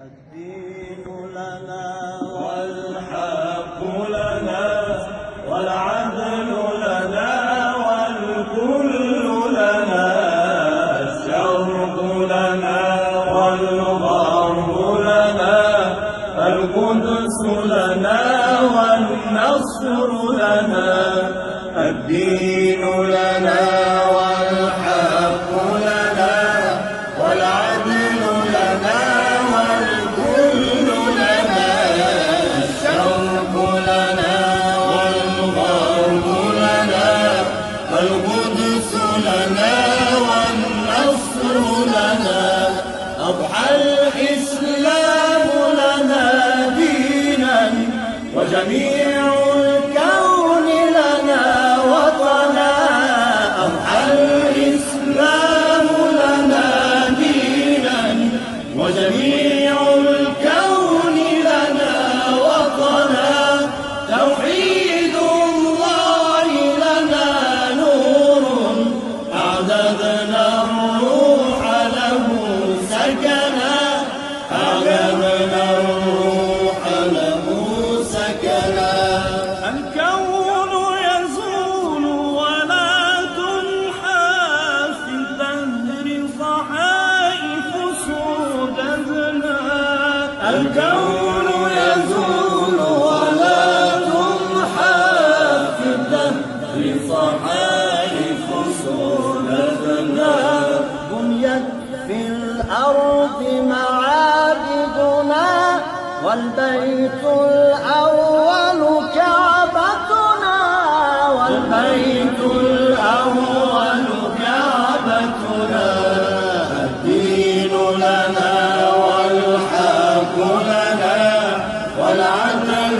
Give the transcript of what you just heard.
الدين لنا والحق لنا والعدل لنا والكل لنا، الشرق لنا والغرب لنا، القدس لنا والنصر لنا. الدين لنا والحق لنا والعدل لنا والكل لنا، الشرق لنا والغرب لنا، القدس لنا والنصر لنا. أضحى الإسلام لنا دينا وجميع الكون لنا وطنا. أضحى الإسلام لنا دينا وجميع الكون لنا وطنا. توحيد الله لنا نور أعددنا الروح له سكنا، أعددنا الروح له سكنا. الكون يزول ولا تمحى في الدهر صحائف سودتنا. الكون يزول ولا تمحى في الدهر صحائف سودتنا. بنيت في الأرض معابدنا والبيت الأول كعبتنا، والبيت الأول كعبتنا. الدين لنا والحق لنا والعدل